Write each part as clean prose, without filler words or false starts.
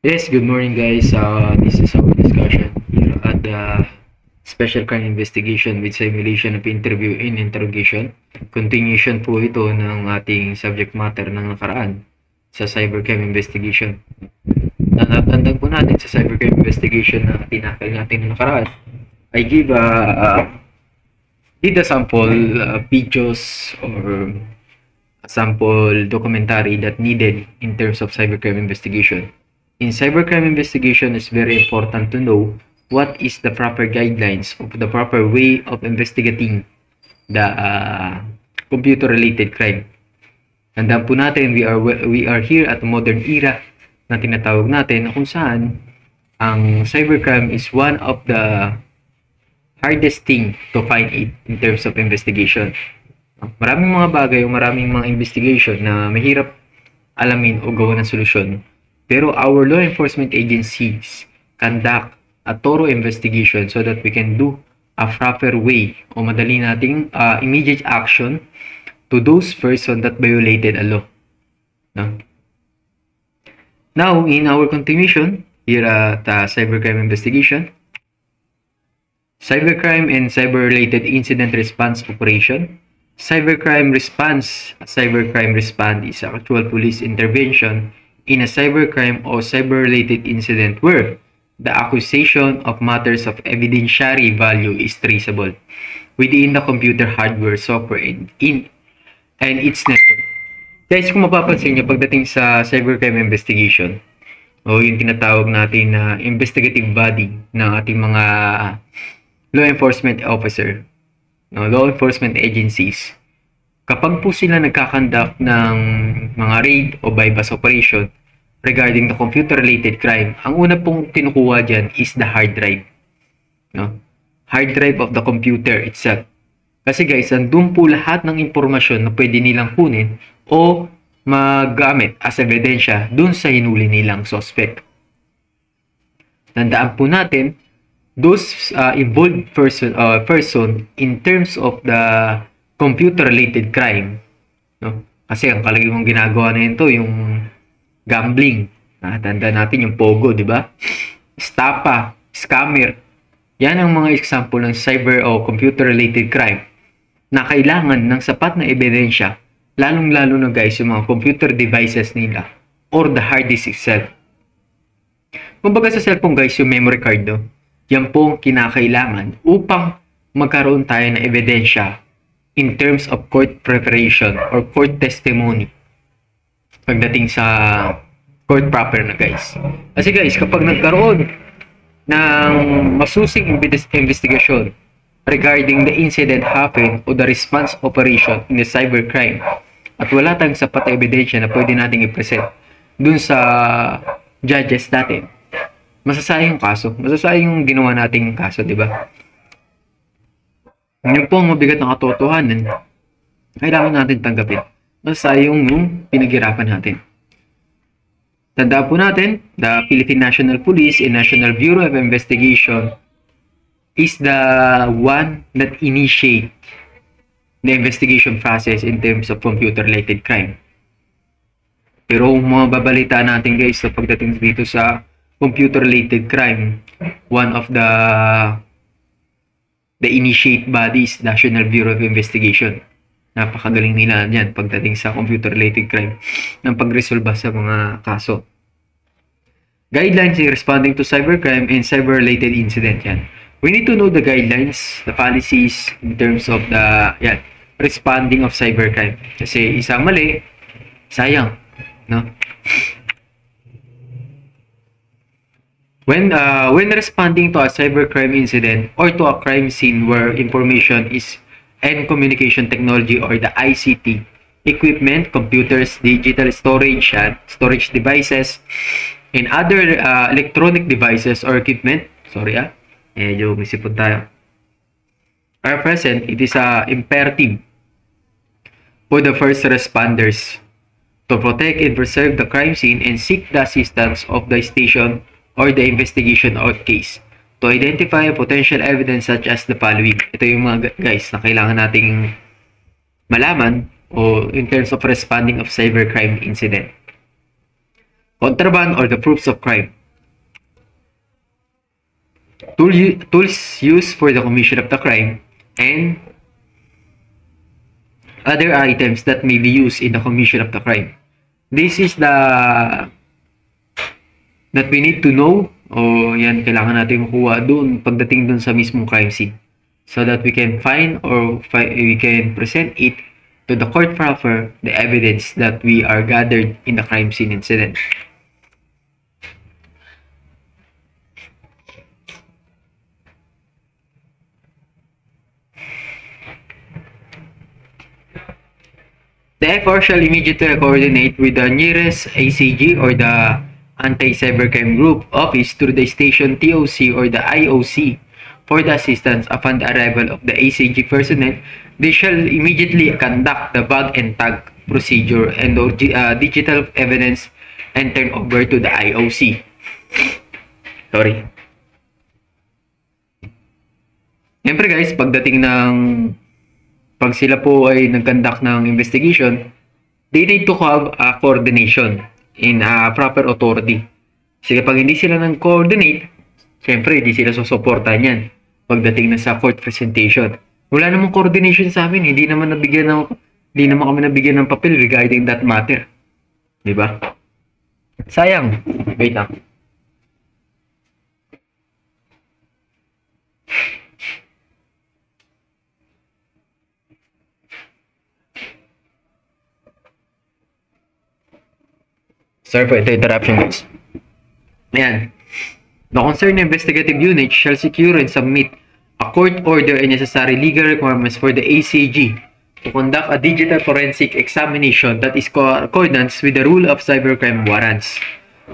Yes, good morning guys. This is our discussion here at the Special Crime Investigation with Simulation of Interview and Interrogation. Continuation po ito ng ating subject matter ng nakaraan sa Cybercrime Investigation. Natatandaan po natin sa Cybercrime Investigation na tinakal natin ng nakaraan. I did a sample videos or a sample documentary that needed in terms of cybercrime investigation. In cybercrime investigation, it's very important to know what is the proper guidelines of the proper way of investigating the computer-related crime. Tandaan po natin, we are here at the modern era na tinatawag natin kung saan ang cybercrime is one of the hardest thing to find it in terms of investigation. Maraming mga bagay o maraming mga investigation na mahirap alamin o gawa ng solusyon. Pero our law enforcement agencies conduct a thorough investigation so that we can do a proper way o madali nating immediate action to those persons that violated a law. No? Now, in our continuation here at Cybercrime Investigation, Cybercrime and Cyber-Related Incident Response Operation. Cybercrime response. Cybercrime response is actual police intervention in a cybercrime or cyber-related incident where the accusation of matters of evidentiary value is traceable within the computer hardware, software, and its network. Guys, kung mapapansin nyo, pagdating sa cybercrime investigation, o yung tinatawag natin na investigative body ng ating mga law enforcement officer, law enforcement agencies, kapag po sila nagkakandak ng mga raid o bypass operation regarding the computer-related crime, ang una pong kinukuha dyan is the hard drive. No? Hard drive of the computer itself. Kasi guys, andun po lahat ng impormasyon na pwede nilang kunin o magamit as ebidensya dun sa hinuli nilang suspect. Tandaan po natin, those involved person in terms of the computer-related crime, no? Kasi ang kalagimang ginagawa na ito, yung gambling. Tanda natin yung Pogo, di ba? Estafa, scammer. Yan ang mga example ng cyber o computer-related crime na kailangan ng sapat na ebidensya, lalong-lalo na guys, yung mga computer devices nila or the hard disk itself. Kumbaga sa cellphone guys, yung memory card, no? Yan po kinakailangan upang magkaroon tayo ng ebidensya in terms of court preparation or court testimony pagdating sa court proper na guys. Kasi guys, kapag nagkaroon ng masusing investigation regarding the incident happen o the response operation in the cybercrime at wala tayong sapat na ebidensya na pwede nating i-present dun sa judges natin, masasayang kaso. Masasayang yung ginawa nating kaso, di ba? Yun po ang mabigat na katotohanan. Kailangan natin tanggapin. Masasayang yung pinaghirapan natin. Tandaan po natin, the Philippine National Police and National Bureau of Investigation is the one that initiate the investigation process in terms of computer-related crime. Pero kung mga babalita natin guys sa pagdating dito sa computer-related crime, one of the initiate bodies, National Bureau of Investigation. Napakagaling nila yan pagdating sa computer-related crime ng pagresolba sa mga kaso. Guidelines in responding to cybercrime and cyber-related incident yan. We need to know the guidelines, the policies in terms of the responding of cybercrime. Kasi isang mali, sayang, no? When responding to a cybercrime incident or to a crime scene where information is and communication technology or the ICT equipment, computers, digital storage devices, and other electronic devices or equipment, medyo may sipon tayo, are present, it is imperative for the first responders to protect and preserve the crime scene and seek the assistance of the station or the investigation or case to identify potential evidence such as the following. Ito yung mga guys na kailangan nating malaman o in terms of responding of cybercrime incident. contraband, or the proofs of crime. Tools used for the commission of the crime, and other items that may be used in the commission of the crime. This is that we need to know, o yan, kailangan natin makuha doon pagdating doon sa mismong crime scene, so that we can find or we can present it to the court proper, the evidence that we are gathered in the crime scene incident. The FR shall immediately coordinate with the nearest ACG or the Anti-Cybercrime Group office through the station TOC or the IOC for the assistance upon the arrival of the ACG personnel. They shall immediately conduct the bag and tag procedure and digital evidence and turn over to the IOC. Sorry. Siyempre guys, pag sila po ay nag-conduct ng investigation, they need to have a coordination in a proper authority. Kasi pag hindi sila nang-coordinate, siyempre hindi sila susuportahan yan pagdating na sa court presentation. Wala namang coordination sa amin, hindi naman kami nabigyan ng papel regarding that matter. Diba? Sayang. Wait lang. Sorry for the interruption, guys. Ayan. The concerned investigative unit shall secure and submit a court order and necessary legal requirements for the ACG to conduct a digital forensic examination that is accordance with the rule of cybercrime warrants.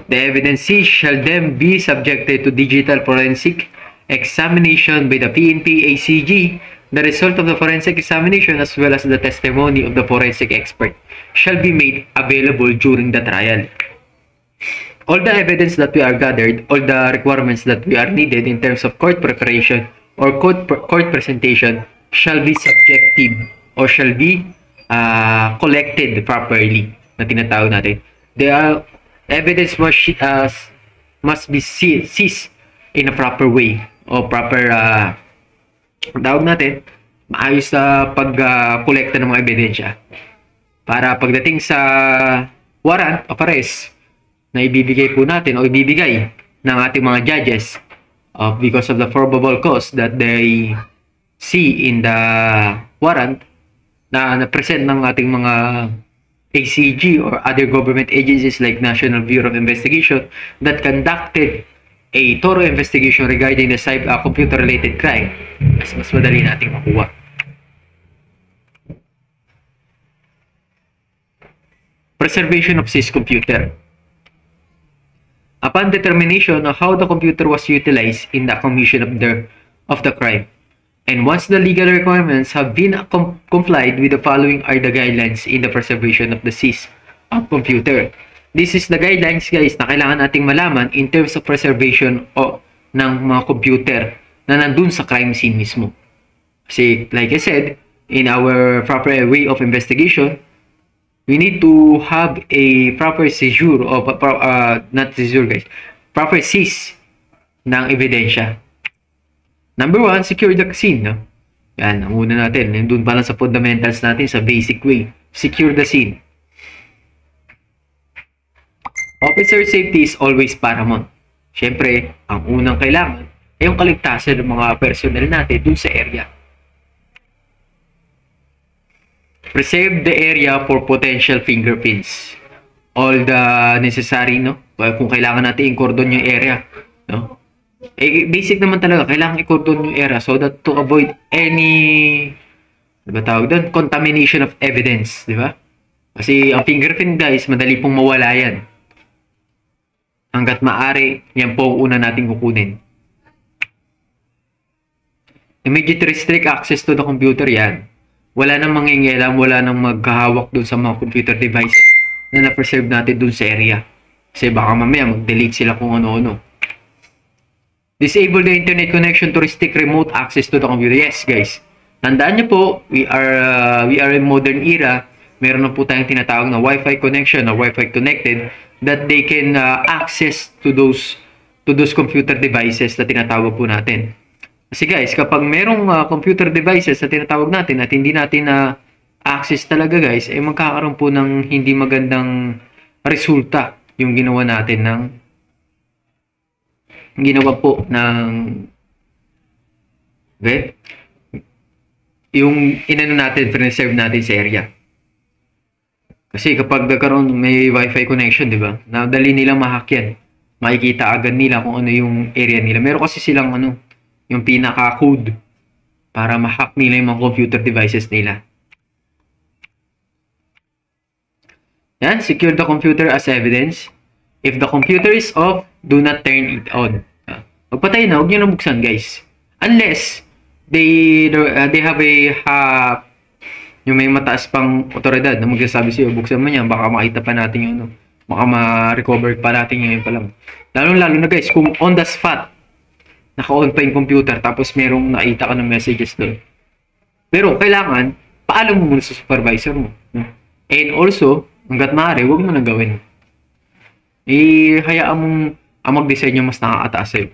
The evidence shall then be subjected to digital forensic examination by the PNP ACG. The result of the forensic examination as well as the testimony of the forensic expert shall be made available during the trial. All the evidence that we are gathered, all the requirements that we are needed in terms of court preparation or court presentation shall be subjective or shall be collected properly na tinatawag natin. The evidence must be seized in a proper way o proper tawag natin, maayos na pag-kolekta ng mga ebidensya para pagdating sa warrant of arrest na ibibigay po natin o ibibigay ng ating mga judges because of the probable cause that they see in the warrant na present ng ating mga ACG or other government agencies like National Bureau of Investigation that conducted a thorough investigation regarding the computer-related crime, mas madali nating makuha. Preservation of seized computer. Upon determination of how the computer was utilized in the commission of the crime, and once the legal requirements have been complied with, the following are the guidelines in the preservation of the seized computer. This is the guidelines, guys, na kailangan nating malaman in terms of preservation ng mga computer na nandun sa crime scene mismo. Kasi, like I said, in our proper way of investigation, we need to have a proper seizure of not seizure, guys, proper seize ng ebidensya. Number one, secure the scene, no? Yan, ang una natin, nandun pa lang sa fundamentals natin, sa basic way. Secure the scene. Officer safety is always paramount. Siyempre, ang unang kailangan ay yung kaligtasan ng mga personnel natin dun sa area. Preserve the area for potential fingerprints. All the necessary, no? Kung kailangan natin i-cordon yung area, no? Basic naman talaga, kailangan i-cordon yung area so that to avoid any, diba tawag doon, contamination of evidence, di ba? Kasi ang fingerprint, guys, madali pong mawala yan. Hanggat maaari, yan po ang una nating kukunin. Immediate restrict access to the computer, yan. Wala nang mangingialam, wala nang maghahawak dun sa mga computer devices na na-preserve natin dun sa area. Kasi baka mamaya mag-delete sila kung ano-ano. Disable the internet connection to restrict remote access to the computer. Yes, guys. Tandaan nyo po, we are in modern era meron na po tayong tinatawag na Wi-Fi connection or Wi-Fi connected that they can access to those computer devices na tinatawag po natin. Kasi guys, kapag merong computer devices na tinatawag natin at hindi natin access talaga guys, magkakaroon po ng hindi magandang resulta yung ginawa natin okay? Yung inano natin, preserve natin sa area. Kasi kapag may Wi-Fi connection, di ba? Nadali nilang ma-hack yan. Makikita agad nila kung ano yung area nila. Meron kasi silang yung pinaka-code para ma-hack nila yung mga computer devices nila. Yan, secure the computer as evidence. If the computer is off, do not turn it on. Magpatay na, huwag nyo na buksan guys. Unless they have yung may mataas pang otoridad na magsasabi sa'yo, buksan mo yan, baka makita pa natin yung baka ma-recover pa natin yun pa lang. Lalo na guys, kung on the spot, naka-on pa yung computer, tapos merong nakita ka ng messages doon. Pero kailangan, paalam mo muna sa supervisor mo. And also, hanggat maaari, huwag mo nang gawin. Hayaan mong mag-design yung mas nakakataas sa'yo.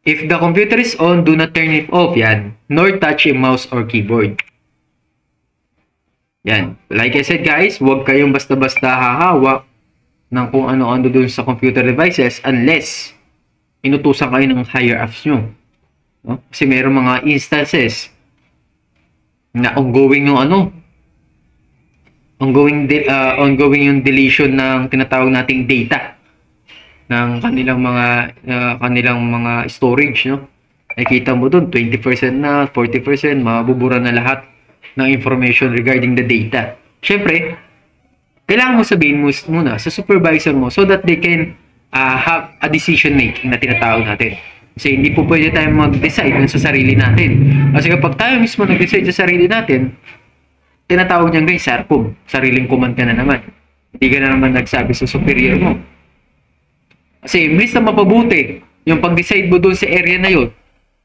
If the computer is on, do not turn it off. Yan. Nor touch a mouse or keyboard. Yan. Like I said guys, huwag kayong basta-basta hahawak ng kung ano-ano dun sa computer devices unless inutusan kayo ng higher ups nyo. No? Kasi mayroong mga instances na ongoing yung deletion ng tinatawag nating data ng kanilang mga storage, no? Nakikita mo doon 20% na, 40%, mabubura na lahat ng information regarding the data. Syempre, kailangan mo sabihin mo muna sa supervisor mo so that they can have a decision making na tinatawag natin. Kasi hindi po pwede tayo mag-decide sa sarili natin. Kasi kapag tayo mismo nag-decide sa sarili natin, tinatawag niyan guys, SARCOM, sariling command ka na naman. Hindi ka na naman nagsabi sa superior mo. Kasi imbis na mapabuti yung pag-decide mo doon sa area na yun,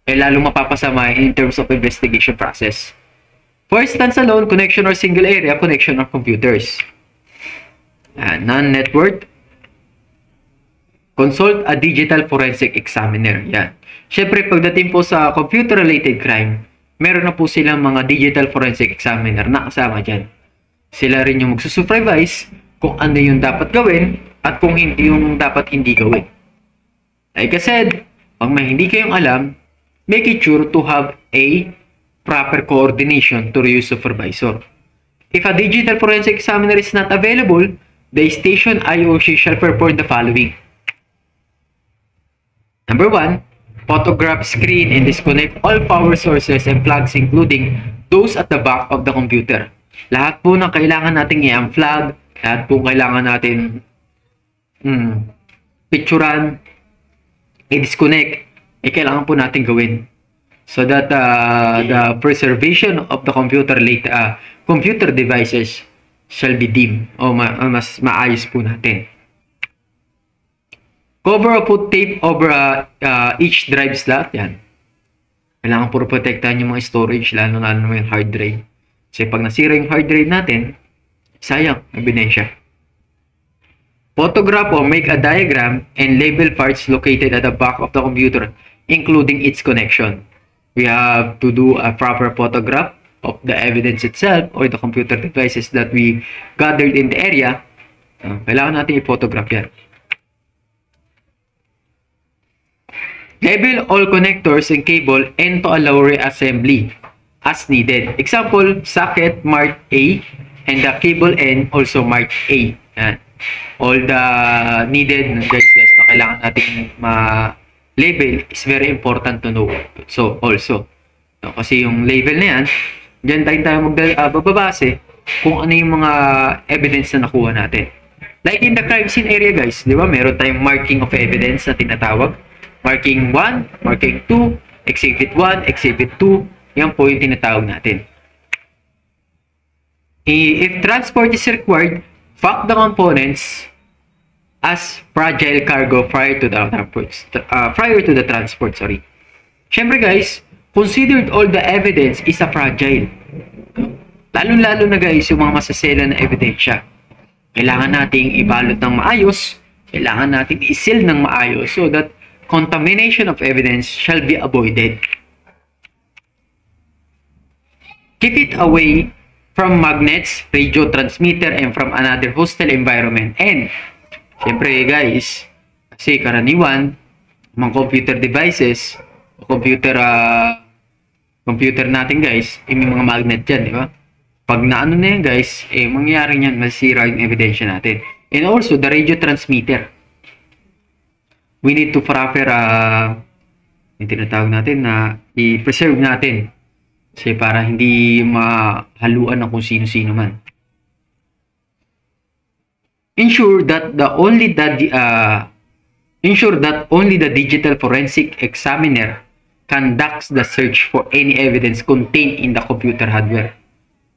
lalong mapapasama in terms of investigation process. For standalone connection or single area connection of computers. Non-network. Consult a digital forensic examiner. Yan. Siyempre, pagdating po sa computer-related crime, meron na po silang mga digital forensic examiner na kasama dyan. Sila rin yung magsusupervise kung ano yung dapat gawin at kung hindi yung dapat hindi gawin. Like I said, pag may hindi kayong alam, make it sure to have a proper coordination to your supervisor. If a digital forensic examiner is not available, the station IOC shall perform the following. Number 1, photograph, screen, and disconnect all power sources and plugs including those at the back of the computer. Lahat po na kailangan natin i-unplug, lahat po kailangan natin picturean, i-disconnect, kailangan po natin gawin so that the preservation of the computer devices shall be deemed o mas maayos po natin. Cover or put tape over each drive slot. Yan. Kailangan po protektahan yung mga storage, lalo na yung hard drive. Kasi pag nasira yung hard drive natin, sayang, ebidensya. Photograph or make a diagram and label parts located at the back of the computer, including its connection. We have to do a proper photograph of the evidence itself or the computer devices that we gathered in the area. Kailangan natin i-photograph yan. Label all connectors and cable and to allow reassembly as needed. Example, socket marked A and the cable end also marked A. Yan. All the needed guys na kailangan nating ma-label is very important to know. So, also. No, kasi yung label na yan, dyan tayo magbabase kung ano yung mga evidence na nakuha natin. Like in the crime scene area guys, di ba? Meron tayong marking of evidence na tinatawag. Marking 1, marking 2, exhibit 1, exhibit 2. Yan po yung tinatawag natin. If transport is required, pack the components as fragile cargo prior to the transport. Siyempre guys, considered all the evidence is a fragile. Lalo-lalo na guys, yung mga masasela na ebidensya. Kailangan nating ibalot ng maayos, kailangan nating isil ng maayos so that contamination of evidence shall be avoided. Keep it away from magnets, radio transmitter, and from another hostile environment. And, syempre guys, kasi karaniwan, mga computer devices, computer natin guys, may mga magnet dyan, di ba? Pag naano na yan guys, mangyayari niyan, masira yung ebidensya natin. And also, the radio transmitter. We need to proper, yung tinatawag natin na i-preserve natin. Kasi para hindi mahaluan ng kung sino-sino man. Ensure that only the digital forensic examiner conducts the search for any evidence contained in the computer hardware.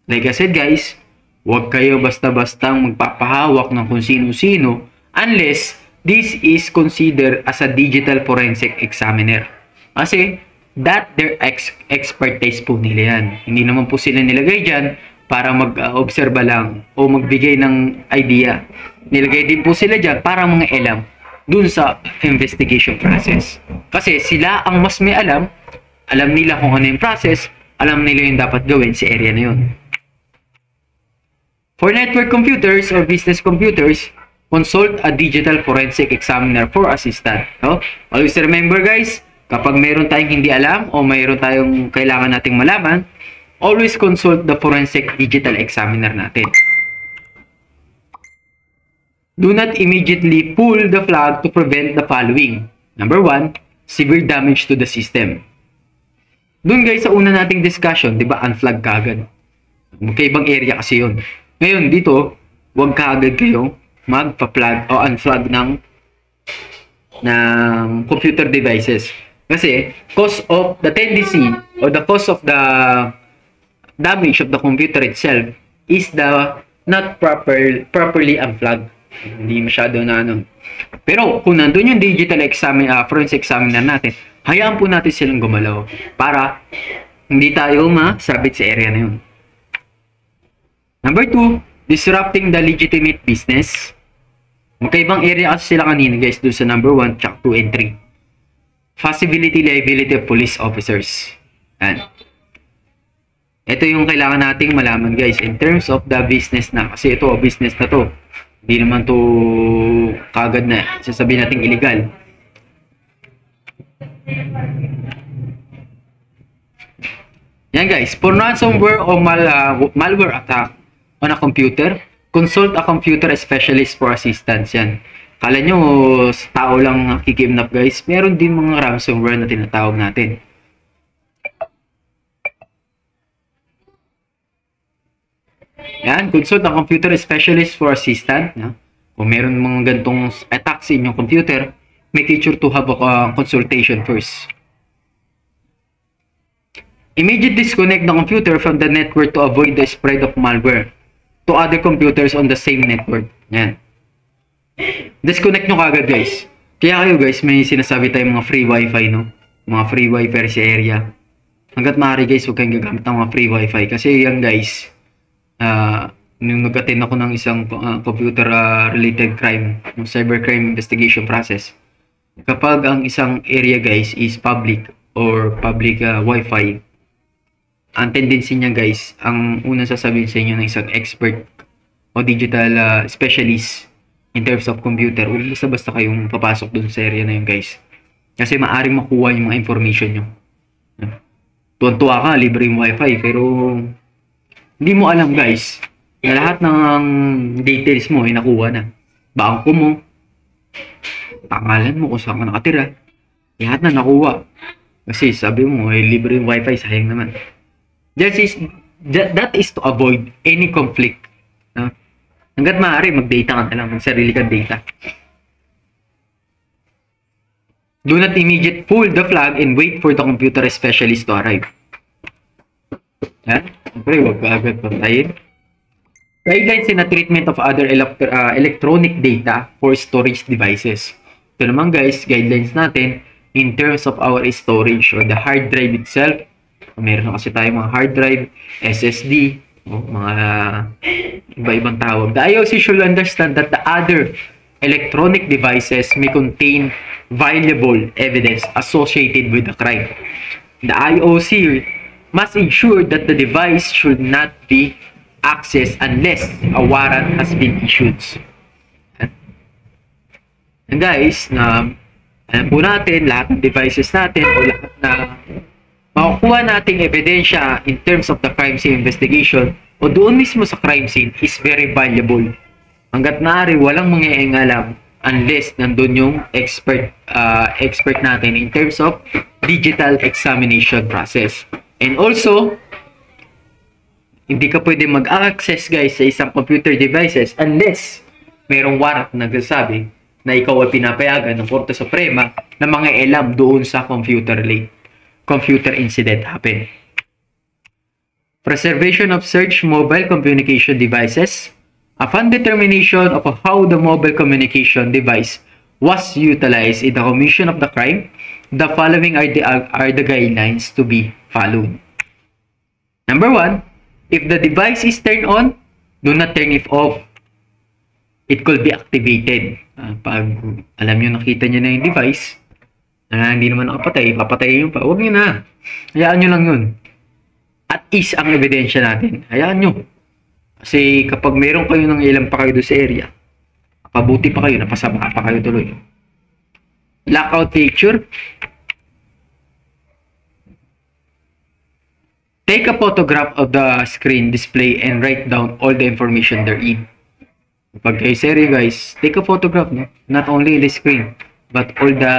Like I said guys, huwag kayo basta-bastang magpapahawak ng kung sino-sino unless this is considered as a digital forensic examiner. Kasi that their expertise po nila yan. Hindi naman po sila nilagay dyan para mag-obserba lang o magbigay ng idea. Nilagay din po sila dyan para mga alam dun sa investigation process. Kasi sila ang mas may alam nila kung ano yung process, alam nila yung dapat gawin sa area na yun. For network computers or business computers, consult a digital forensic examiner for assistance. No? Always remember guys, kapag mayroon tayong hindi alam o mayroon tayong kailangan nating malaman, always consult the forensic digital examiner natin. Do not immediately pull the flag to prevent the following. Number 1, severe damage to the system. Doon guys sa una nating discussion, di ba, unflag kagad. Magkaibang area kasi yun. Ngayon dito, huwag kagad kayo magpa-flag o unflag ng computer devices. Kasi, cause of the tendency or the cause of the damage of the computer itself is the not properly unflagged. Hindi masyado na ano. Pero, kung nandun yung digital forensic examiner natin, hayaan po natin silang gumalaw para hindi tayo masabit sa area na yun. Number 2, disrupting the legitimate business. Magkaibang area kasi sila kanina guys doon sa number 1, 2 and 3. Possibility liability of police officers. Yan. Ito yung kailangan nating malaman guys in terms of the business na. Kasi ito, business na to. Hindi naman to kagad na sasabihin natin illegal. Yan guys, for ransomware o malware attack on a computer, consult a computer specialist for assistance. Yan. Kala nyo, sa tao lang kikidnap guys, meron din mga ransomware na tinatawag natin. Yan, consult a computer specialist for assistance. Kung meron mga gantong attack sa inyong computer, make sure to have a consultation first. Immediately disconnect the computer from the network to avoid the spread of malware to other computers on the same network. Yan. Disconnect nyo kagad guys. Kaya kayo guys, may sinasabi tayong mga free wifi, no? Mga free wifi sa area. Hanggat maaari guys, huwag kayong gagamit ng mga free wifi. Kasi yan guys, nung nag-attend ako ng isang computer related crime, yung cybercrime investigation process. Kapag ang isang area guys is public or public wifi, ang tendency niya guys, ang unang sasabihin sa inyo ng isang expert o digital specialist in terms of computer, basta-basta kayong papasok dun sa area na yun guys. Kasi maaring makuha yung mga information nyo. Tuwan-tuwa ka, libre yung wifi, pero hindi mo alam guys, na lahat ng details mo ay nakuha na. Bangko mo, pangalan mo kung saan ka nakatira, lahat na nakuha. Kasi sabi mo, libre yung wifi, sayang naman. That is to avoid any conflict. Hanggat maaari, mag-data ka na lang, mag-sarili kang data. Do not immediately pull the flag and wait for the computer specialist to arrive. Yan. Siyempre, huwag ka agad patayin. Guidelines in the treatment of other electronic data for storage devices. Ito naman guys, guidelines natin in terms of our storage or the hard drive itself. Meron na kasi tayo mga hard drive, SSD, Mga iba-ibang tawag. The IOC should understand that the other electronic devices may contain valuable evidence associated with the crime. The IOC must ensure that the device should not be accessed unless a warrant has been issued. And guys, alam po natin, lahat ng devices natin o lahat na makukuha nating ebidensya in terms of the crime scene investigation o doon mismo sa crime scene is very valuable. Hanggat maaari, walang mangyaing alam unless nandun yung expert natin in terms of digital examination process. And also, hindi ka pwede mag-access guys sa isang computer devices unless mayroong warrant na nagsasabi na ikaw ay pinapayagan ng Korte Suprema na mga alam doon sa computer incident happen. Preservation of search mobile communication devices. Upon determination of how the mobile communication device was utilized in the commission of the crime, the following are the guidelines to be followed. Number 1, if the device is turned on, do not turn it off. It could be activated. Pag alam nyo, nakita nyo na yung device, hindi naman nakapatay, papatayin nyo pa, huwag nyo na. Hayaan nyo lang yun. At is ang ebidensya natin. Hayaan nyo. Kasi kapag meron kayo ng ilang pa kayo doon sa area, pabuti pa kayo, napasama pa kayo tuloy. Lockout picture. Take a photograph of the screen display and write down all the information therein. Pag kayo serye guys, take a photograph, no? Not only the screen, but all the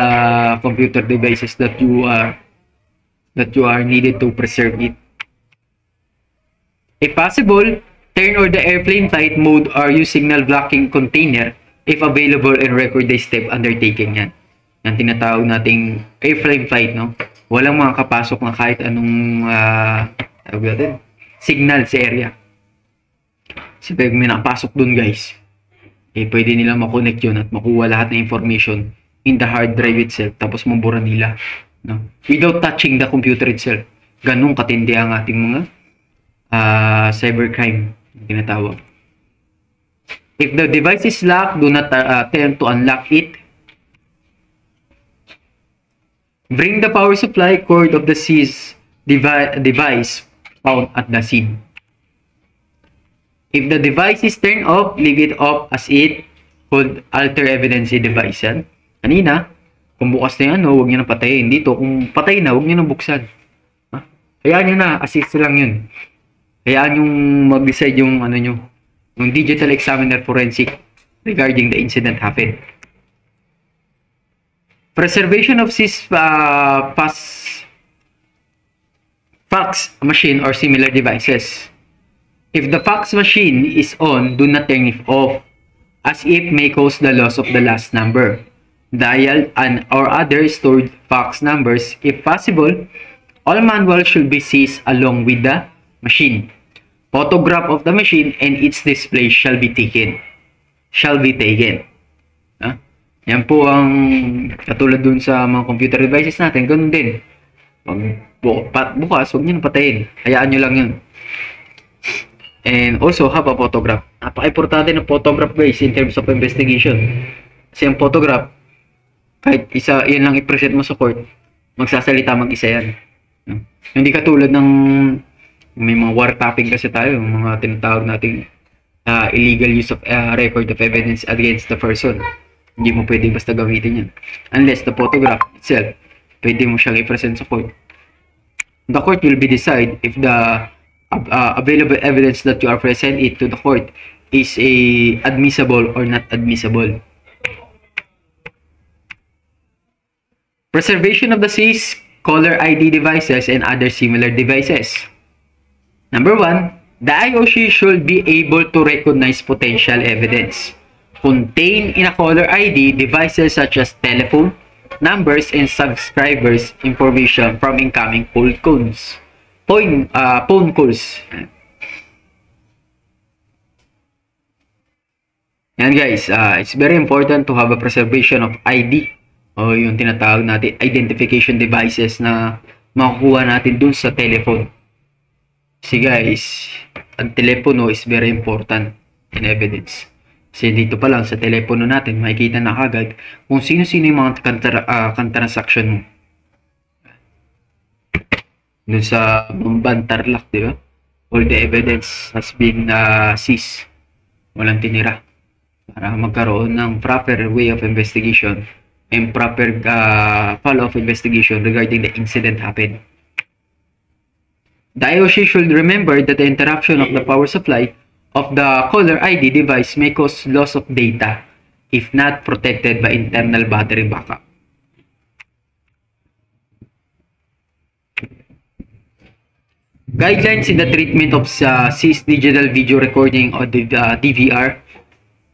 computer devices that you are needed to preserve it. If possible, turn on the airplane flight mode or use signal blocking container if available and record the step undertaking yan. Yan tinatawag nating airplane flight, no? Walang makakapasok na kahit anong signal sa area. Kasi pag may nakapasok dun guys, pwede nila makonect yun at makuha lahat ng information in the hard drive itself, tapos mabura nila, no? Without touching the computer itself. Ganun katindi ang ating mga cybercrime tinatawag. If the device is locked, do not attempt to unlock it. Bring the power supply cord of the seized device found at the scene. If the device is turned off, leave it off as it could alter evidence device yan. Kanina, kung bukas na yan, huwag nyo na patayin. Dito, kung patay na, huwag nyo na buksan. Hayaan nyo na, assist lang yun. Hayaan yung mag-decide yung yung digital examiner forensic regarding the incident happened. Preservation of seized fax machine or similar devices. If the fax machine is on, do not turn it off, as it may cause the loss of the last number, dial, or other stored fax numbers. If possible, all manuals should be seized along with the machine. Photograph of the machine and its display shall be taken. Yan po ang katulad dun sa mga computer devices natin. Ganun din. Pag bukas, huwag nyo na patayin. Hayaan nyo lang yun. And also have a photograph. Napaka-importante ng photograph guys in terms of investigation. Kasi ang photograph, kahit isa, yan lang i-present mo sa court, magsasalita mag-isa yan. Hindi katulad ng may mga wiretapping kasi tayo, mga tinatawag nating illegal use of record of evidence against the person. Hindi mo pwede basta gamitin yan. Unless the photograph itself, pwede mo siyang i-present sa court. The court will be decide if the available evidence that you are present it to the court is admissible or not admissible. Preservation of the seized caller ID devices and other similar devices. Number 1, the IOC should be able to recognize potential evidence contained in a caller ID devices such as telephone numbers and subscribers information from incoming phone calls. Phone calls. Yan guys, it's very important to have a preservation of ID o yung tinatawag natin identification devices na makukuha natin dun sa telephone. Kasi guys, ang telepono is very important in evidence. Kasi dito pa lang sa telepono natin, makikita na kagad kung sino-sino yung mga transaction mo. Dun sa Bamban Tarlac, di ba? All the evidence has been seized. Walang tinira. Para magkaroon ng proper way of investigation and proper follow-up investigation regarding the incident happened. The IOC should remember that the interruption of the power supply of the caller ID device may cause loss of data if not protected by internal battery backup. Guidelines in the treatment of seized digital video recording or the DVR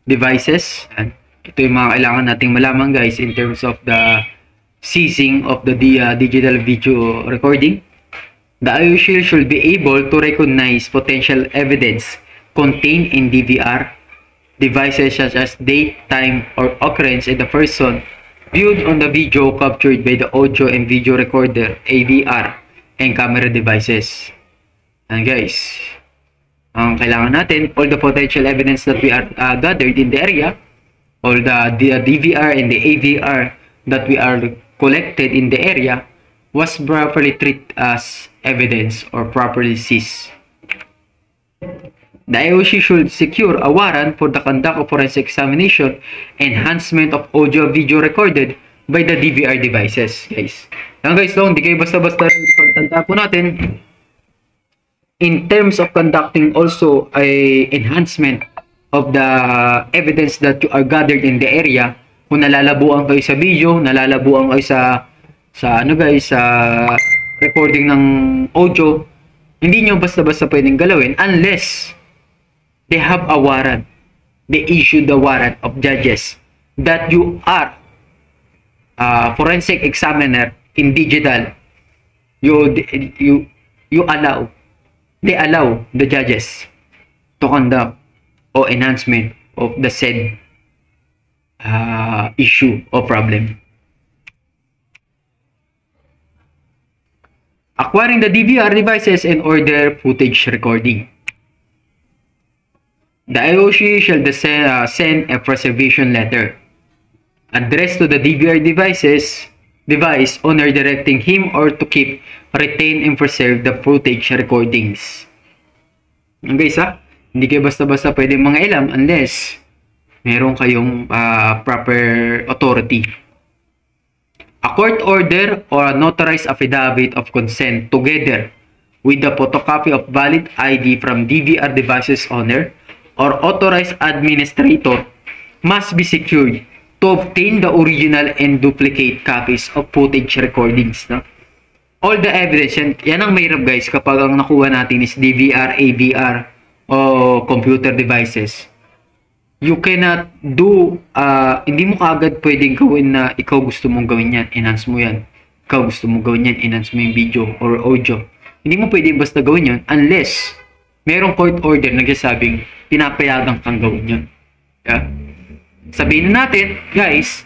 devices. And ito yung mga kailangan nating malaman guys in terms of the seizing of the digital video recording. The IOC should be able to recognize potential evidence contained in DVR devices such as date, time, or occurrence in the person viewed on the video captured by the audio and video recorder, AVR, and camera devices. And guys, ang kailangan natin, all the potential evidence that we are gathered in the area, all the DVR and the AVR that we are collected in the area was properly treated as evidence or properly seized. The IOC should secure a warrant for the conduct of forensic examination, enhancement of audio-video recorded by the DVR devices. Guys, yan guys, hindi kayo basta-basta pagtanda po natin. In terms of conducting also a enhancement of the evidence that you are gathered in the area, kung nalalabuan kayo sa video, nalalabuan kayo sa recording ng audio, hindi nyo basta-basta pwedeng galawin unless they have a warrant. They issue the warrant of judges that you are forensic examiner in digital. They allow the judges to conduct or enhancement of the said issue or problem. Acquiring the DVR devices and order footage recording. The IOC shall send a preservation letter addressed to the DVR device owner directing him or to keep, retain, and preserve the footage recordings. Guys hindi kayo basta-basta pwedeng mangailam unless meron kayong proper authority. A court order or a notarized affidavit of consent together with the photocopy of valid ID from DVR devices owner or authorized administrator must be secured to obtain the original and duplicate copies of footage recordings. No? All the evidence, yan ang mahirap guys kapag ang nakuha natin is DVR, AVR, o computer devices. You cannot do, hindi mo kaagad pwedeng gawin na ikaw gusto mong gawin yan, enhance mo yan. Ikaw gusto mong gawin yan, enhance mo yung video or audio. Hindi mo pwedeng basta gawin yan unless merong court order na nagsasabing pinapayagan kang gawin yan. Yeah? Sabihin natin, guys,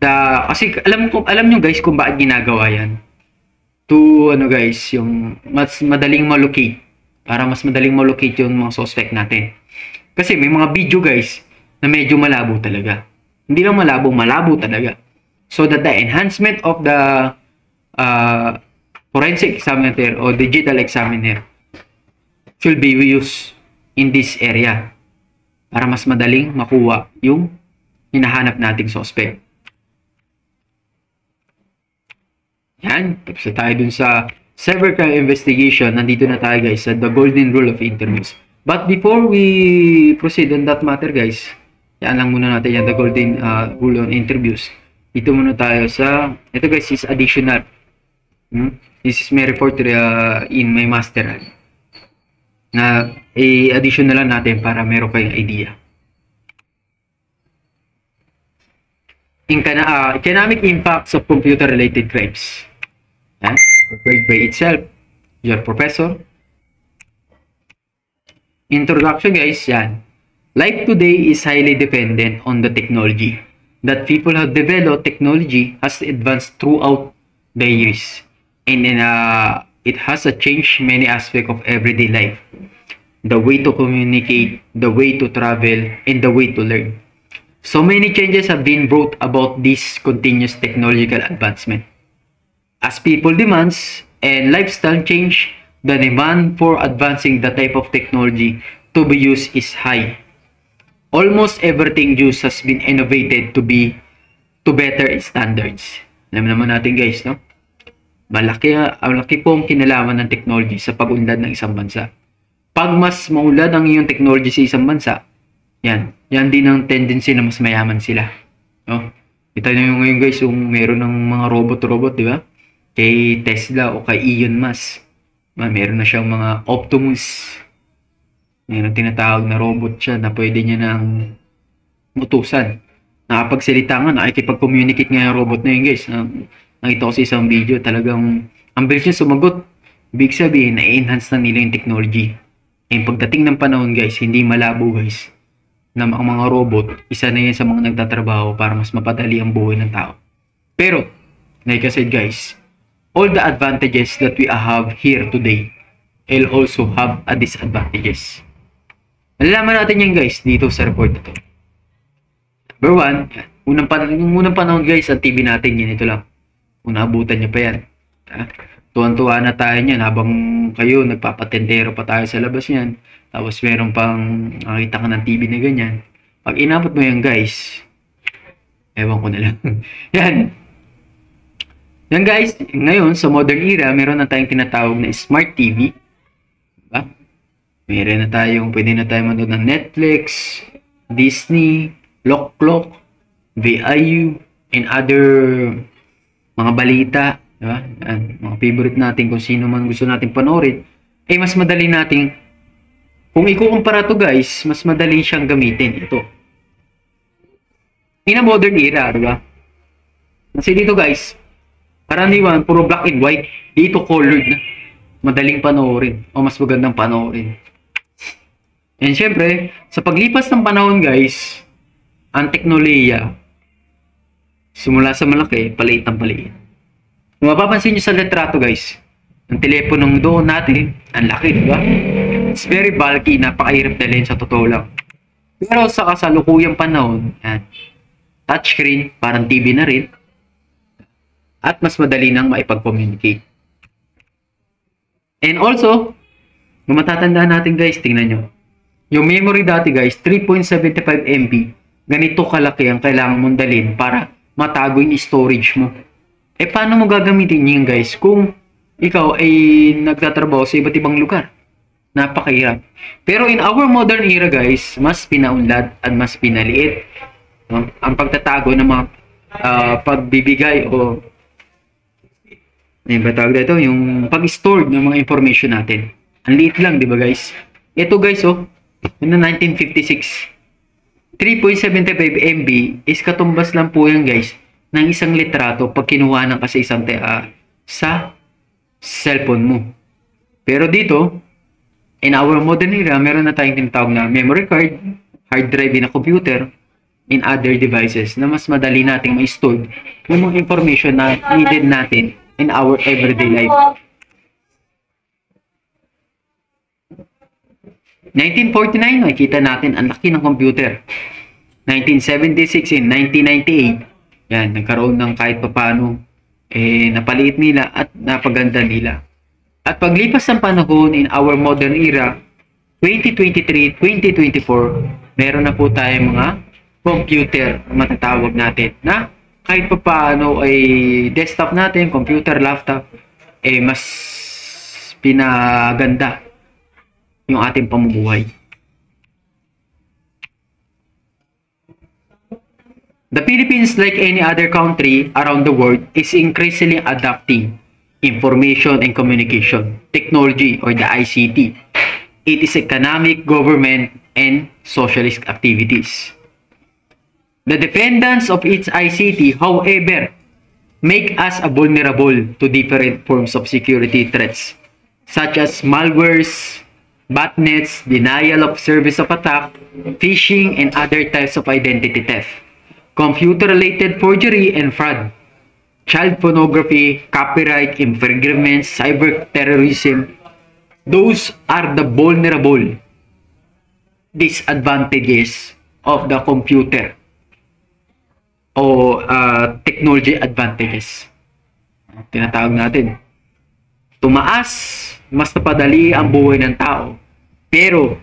kasi alam nyo guys kung bakit ginagawa yan. To, guys, yung mas madaling malocate. Para mas madaling malocate yung mga suspect natin. Kasi may mga video guys na medyo malabo talaga. Hindi lang malabo talaga. So that the enhancement of the forensic examiner or digital examiner should be used in this area para mas madaling makuha yung hinahanap nating suspect. Yan. Tapos na tayo dun sa cybercrime investigation. Nandito na tayo guys sa the golden rule of interviews. But before we proceed on that matter guys, yan lang muna natin yan, the golden rule on interviews. Dito muna tayo sa, ito guys is additional. This is may report in my master. Na i-additional lang natin para meron kayong idea. Economic impacts of computer-related crimes. Yan, prepared by itself, your professor. Introduction guys, yan. Life today is highly dependent on the technology. That people have developed technology has advanced throughout the years. And then, it has changed many aspects of everyday life. The way to communicate, the way to travel, and the way to learn. So many changes have been brought about this continuous technological advancement. As people demands and lifestyle change, the demand for advancing the type of technology to be used is high. Almost everything used has been innovated to better standards. Alam naman natin guys, no? Malaki po ang kinalaman ng technology sa pag-unlad ng isang bansa. Pag mas maunlad ang iyong technology sa isang bansa, yan din ang tendency na mas mayaman sila. No? Kita nyo ngayon guys, yung meron ng mga robot, di ba? Kay Tesla o kay Elon Musk. Meron na siyang mga Optimus. Meron tinatawag na robot siya na pwede niya nang utusan. Nakapagsalita nga, nakikipag-communicate nga yung robot na yun guys. Nakita ko sa isang video, talagang ang bilis niya sumagot. Ibig sabihin, na-enhance na nila yung technology. And pagdating ng panahon guys, hindi malabo guys, na ang mga robot, isa na yan sa mga nagtatrabaho para mas mapadali ang buhay ng tao. Pero, like I said guys, all the advantages that we have here today will also have a disadvantages. Malalaman natin yan guys dito sa report na to. Number 1, unang panahon guys, ang TV natin yan, ito lang. Kung naabutan nyo pa yan. Tuwan-tuwa na tayo niyan habang kayo nagpapatentero pa tayo sa labas niyan. Tapos meron pang nakita ka ng TV na ganyan. Pag inabot mo yan guys, ewan ko na lang. Yan guys, ngayon sa modern era, meron na tayong tinatawag na smart TV. Diba? Meron na tayong, pwede na tayo manood ng Netflix, Disney, Lock, VIU, and other mga balita, diba? Mga favorite natin, kung sino man gusto natin panoorin, ay mas madali nating, kung ikukumpara to guys, mas madali siyang gamitin. Ito. In a modern era, diba? Kasi dito guys, karaniwan, puro black and white. Dito colored na. Madaling panoorin, o mas magandang panoorin. And syempre, sa paglipas ng panahon guys, ang teknolohiya, simula sa malaki, paliit ang paliit. Kung mapapansin nyo sa litrato guys, ang teleponong doon natin, ang laki, diba? It's very bulky, napakahirap dalhin sa totoo lang. Pero sa kasalukuyang panahon, touchscreen, parang TV na rin, at mas madali nang maipag-communicate. And also, kung matatandaan natin guys, tingnan nyo. Yung memory dati guys, 3.75 MB, ganito kalaki ang kailangan mong dalhin para matago yung storage mo. Paano mo gagamitin yun guys kung ikaw ay nagtatrabaho sa iba't ibang lugar? Napakahirap. Pero in our modern era guys, mas pinaunlad at mas pinaliit ang pagtatago ng mga pagbibigay o ba tawag dito, yung pag-store ng mga information natin. Ang liit lang, di ba guys? Ito guys, na 1956. 3.75 MB is katumbas lang po yan guys ng isang litrato pag kinuha ng kasi isang sa cellphone mo. Pero dito, in our modern era, meron na tayong tinatawag na memory card, hard drive in a computer, in other devices na mas madali nating ma-store yung mga information na needed natin in our everyday life. 1949, nakikita natin ang laki ng computer. 1976 and 1998, yan, nagkaroon ng kahit papano, napaliit nila at napaganda nila. At paglipas ng panahon in our modern era, 2023, 2024, meron na po tayong mga computer na matatawag natin na kahit paano ay desktop natin, computer, laptop, mas pinaganda yung ating pamumuhay. The Philippines, like any other country around the world, is increasingly adopting information and communication technology, or the ICT. It is economic, government, and socialist activities. The dependence of its ICT, however, make us vulnerable to different forms of security threats, such as malwares, botnets, denial of service of attack, phishing, and other types of identity theft, computer-related forgery and fraud, child pornography, copyright infringements, cyber terrorism. Those are the vulnerable disadvantages of the computer o technology advantages. Tinatawag natin. Tumaas, mas napadali ang buhay ng tao. Pero,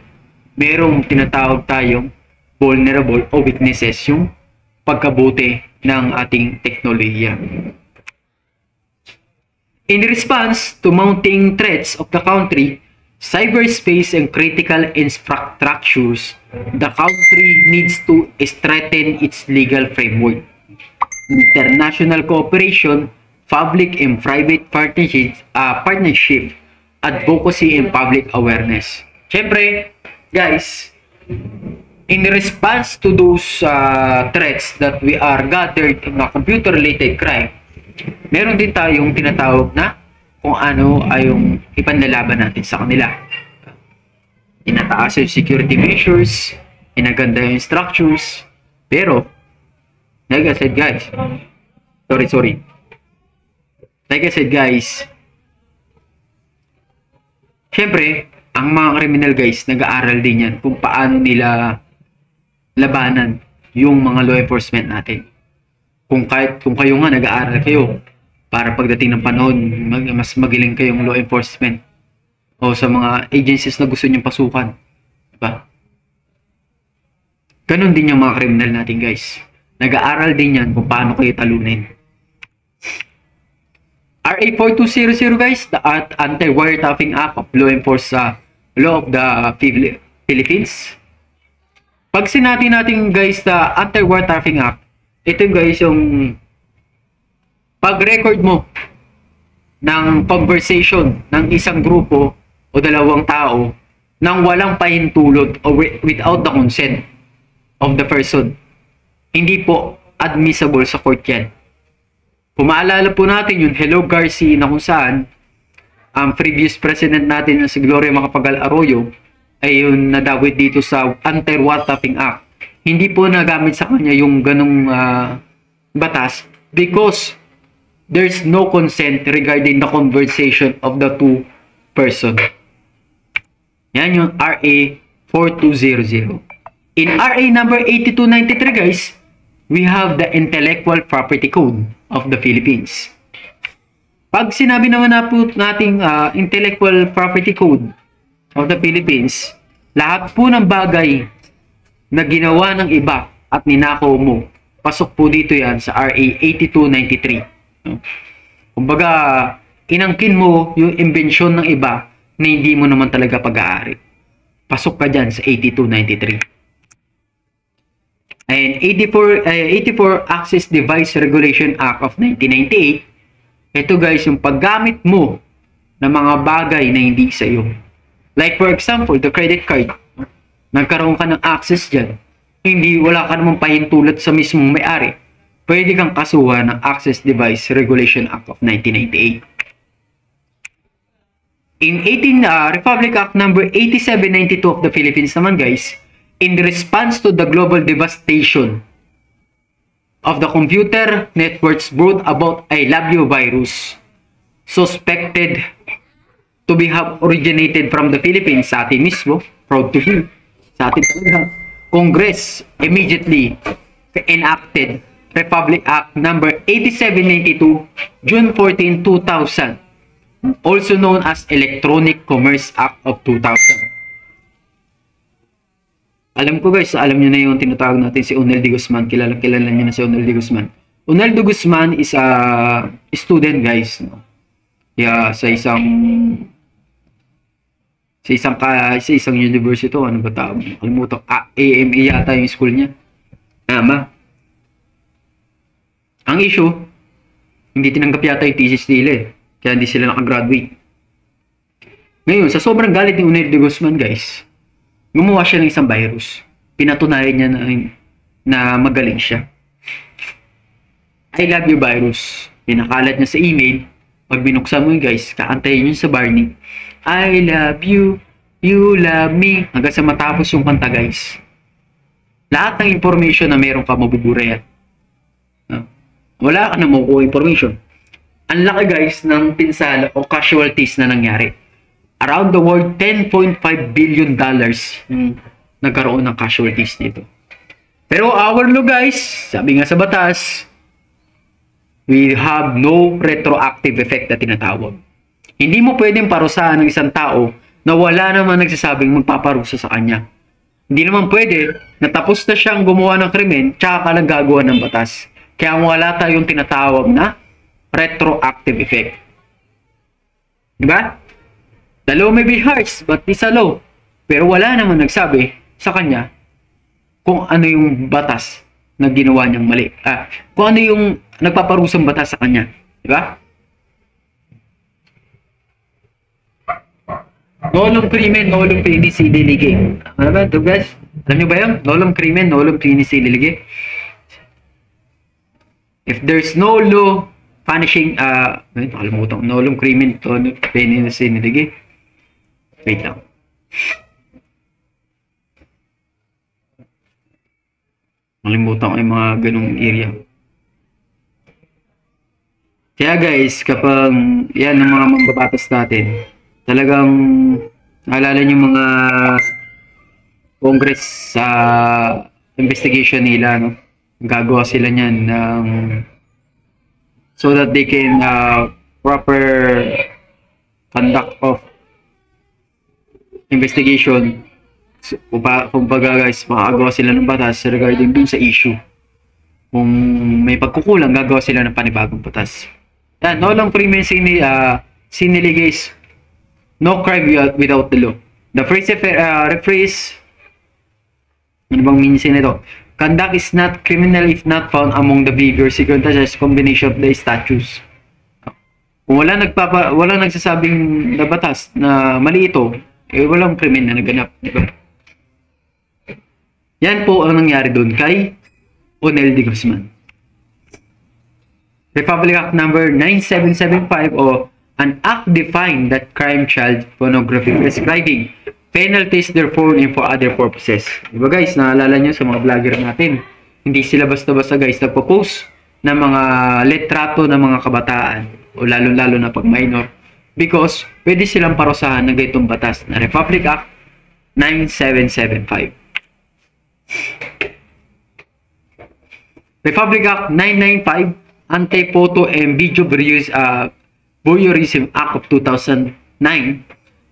merong tinatawag tayong vulnerable o weaknesses, yung pagkabuti ng ating teknolohiya. In response to mounting threats of the country, cyberspace and critical infrastructures, the country needs to strengthen its legal framework. International cooperation, public and private partnership, advocacy and public awareness. Siyempre, guys, in response to those threats that we are gathered in a computer-related crime, meron din tayong tinatawag na kung ano ay yung ipanlalaban natin sa kanila. Inataas yung security measures, inaganda yung structures, pero, like I said guys, like I said guys, syempre, ang mga criminal guys, nag-aaral din yan kung paano nila labanan yung mga law enforcement natin. Kung kayo nga nag-aaral kayo para pagdating ng panahon, mas magaling kayong law enforcement o sa mga agencies na gusto niyong pasukan. Diba? Ganon din yung mga criminal natin guys. Nag-aaral din yan kung paano kayo talunin. RA 4200 guys, the Anti-Wiretapping Act of Law of the Philippines. Pag sinabi natin guys the Anti-Wiretapping Act, ito guys yung pag-record mo ng conversation ng isang grupo o dalawang tao nang walang pahintulot o without the consent of the person. Hindi po admissible sa court yan. Kung maalala po natin yung Hello Garcia na kung saan ang previous president natin na si Gloria Macapagal Arroyo ay yung nadawit dito sa Anti-Wiretapping Act. Hindi po nagamit sa kanya yung ganong batas because there's no consent regarding the conversation of the two person. Yan yung RA 4200. In RA number 8293 guys, we have the Intellectual Property Code of the Philippines. Pag sinabi naman na po nating Intellectual Property Code of the Philippines, lahat po ng bagay na ginawa ng iba at ninakaw mo, pasok po dito yan sa RA 8293. Kumbaga, inangkin mo yung imbensyon ng iba na hindi mo naman talaga pag-aari. Pasok ka dyan sa 8293. And 84 Access Device Regulation Act of 1998, ito guys, yung paggamit mo ng mga bagay na hindi sa iyo. Like for example, the credit card. Nagkaroon ka ng access dyan. Wala ka namang pahintulot sa mismong may-ari. Pwede kang kasuhan ng Access Device Regulation Act of 1998. In Republic Act number 8792 of the Philippines naman guys, in response to the global devastation of the computer networks brought about a Labio virus suspected to be have originated from the Philippines, sa atin mismo, proud to be, sa atin talaga, Congress immediately enacted Republic Act number 8792, June 14, 2000, also known as Electronic Commerce Act of 2000. Alam ko guys, alam nyo na yung tinatawag natin si Onel D. Guzman. Kilala nyo na si Onel D. Guzman. Onel D. Guzman is a student guys. No? Yeah, sa isang university. Ano ba tawag? Kalimutan. AME yata yung school niya. Tama. Ang issue, hindi tinanggap yata yung thesis nila eh. Kaya hindi sila nakagraduate. Ngayon, sa sobrang galit ni Onel D. Guzman guys, gumawa siya ng isang virus. Pinatunayan niya na magaling siya. I love you virus. Pinakalat niya sa email. Pag binuksan mo yun guys, kakantayin yun sa Barney. I love you, you love me. Hanggang sa matapos yung kanta guys. Lahat ng information na meron ka mabubura yan. No? wala ka na makukuha information. Ang laki guys ng pinsala o casualties na nangyari. Around the world, $10.5 billion nagkaroon ng casualties dito. Pero our law guys, sabi nga sa batas, we have no retroactive effect na tinatawag. Hindi mo pwedeng parusahan ng isang tao na wala naman nagsasabing magpaparusa sa kanya. Hindi naman pwede na tapos na siyang gumawa ng krimen tsaka ka lang gagawa ng batas. Kaya wala tayong tinatawag na retroactive effect. Diba? The law may be harsh, but it's a law. Pero wala naman nagsabi sa kanya kung ano yung batas na ginawa niyang mali. Kung ano yung nagpaparusang batas sa kanya. Diba? Nolum crimen, nolum finis idilige. Ano ba ito guys? Alam nyo ba yun? Nolum crimen, nolum finis idilige. If there's no law punishing, nakalimutan ko. Nolum crimen, nolum finis idilige. Wait lang. Nakalimutan ko yung mga ganung area. Kaya guys, kapag yan ang mga mambabatas natin, talagang naalala niyo mga Congress sa investigation nila, no? Gagawa sila niyan ng so that they can proper conduct of investigation. Kumbaga guys, makagawa sila ng batas regarding dun sa issue. Kung may pagkukulang, gagawa sila ng panibagong batas. Yan, no lang crimen siniligays. No crime without the law. The phrase rephrase, ano bang meaning nito? Conduct is not criminal if not found among the bigger circumstances combination of the statutes. Kung wala nagsasabing na batas na mali ito, walang krimen na naganap. Diba? Yan po ang nangyari doon kay Onel de Guzman. Republic Act number 9775 o an act defined that crime child pornography prescribing penalties therefore and for other purposes. Diba guys, naalala nyo sa mga vlogger natin, hindi sila basta-basta guys nagpo-post ng mga litrato ng mga kabataan o lalo-lalo na pag minor because pwede silang parusahan ng ganitong batas na Republic Act 9775. Republic Act 995 Anti-Photo and Video Voyeurism Act of 2009,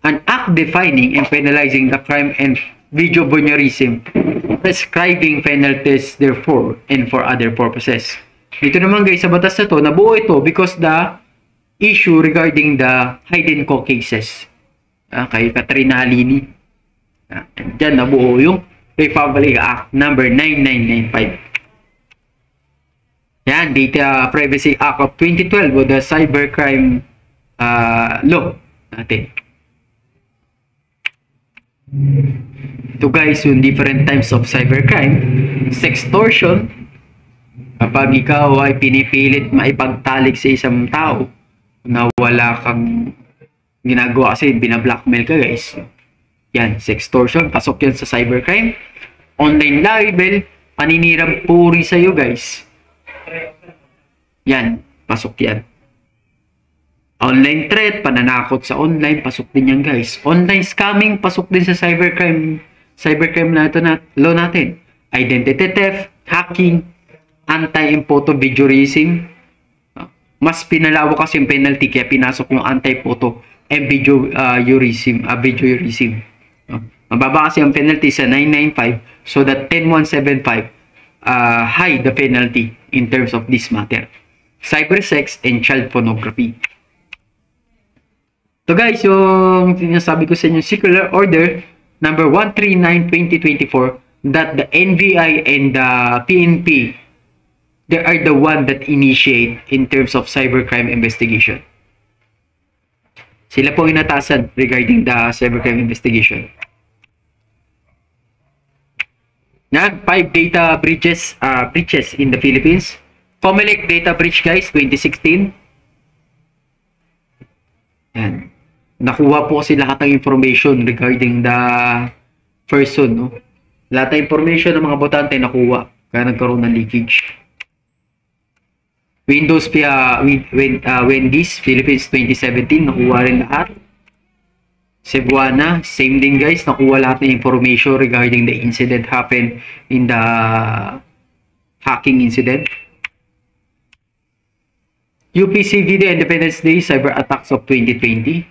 an act defining and penalizing the crime and video voyeurism, prescribing penalties therefore and for other purposes. Dito naman guys, sa batas na to, nabuo ito because the issue regarding the Haydenco cases kay Katrina Halili. Diyan nabuo yung Republic Act number 9995. Yan, Data Privacy Act of 2012 o the Cybercrime Law natin. Ito guys, yung different types of cybercrime. Sextortion, kapag ikaw ay pinipilit maipagtalik sa isang tao na wala kang ginagawa kasi binablockmail ka guys. Yan, sextortion, pasok yan sa cybercrime. Online libel, paninirang puri sa'yo guys. Yan, pasok yan. Online threat, pananakot sa online, pasok din yan guys. Online scamming, pasok din sa cybercrime law natin. Identity theft, hacking, anti-photo voyeurism. Mas pinalawak kasi yung penalty kaya pinasok yung anti-photo and voyeurism. Mababa kasi ang penalty sa 995 so that 10175 high the penalty in terms of this matter. Cybersex and child pornography. So guys, yung sinasabi ko sa inyo, Circular Order number 139/2024 that the NBI and the PNP, they are the one that initiate in terms of cybercrime investigation. Sila po inatasan regarding the cybercrime investigation. Yan, 5 data breaches in the Philippines. Comelec data breach guys, 2016. Yan. Nakuha po kasi lahat ng information regarding the person, no? Lahat ng information ng mga botante nakuha. Kaya nagkaroon ng leakage. Wendy's, Philippines 2017, nakuha rin lahat. Cebuana, same din guys, nakuha lahat ng information regarding the incident happened in the hacking incident. UPC Video Independence Day Cyber Attacks of 2020.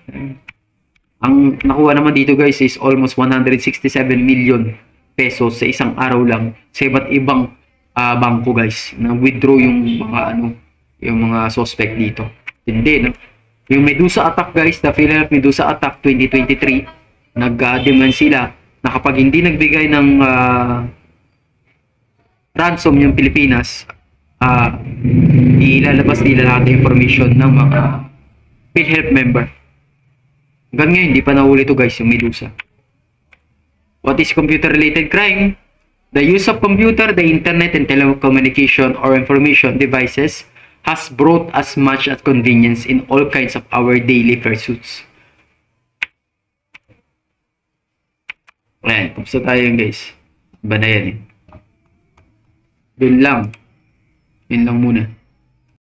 Ang nakuha naman dito guys is almost 167 million pesos sa isang araw lang sa iba't ibang bangko guys. Na-withdraw yung mga suspect dito. Hindi, no? Yung Medusa attack guys, the Philippine Medusa attack 2023, nag-demand sila na kapag hindi nagbigay ng ransom yung Pilipinas, ilalabas nila lahat ng information ng mga PhilHealth member. Hanggang ngayon, hindi pa nahuli ito guys, yung Medusa. What is computer-related crime? The use of computer, the internet, and telecommunication or information devices has brought as much as convenience in all kinds of our daily pursuits. Ayan, tapos na tayo guys. Iba na yan eh. Yun lang muna.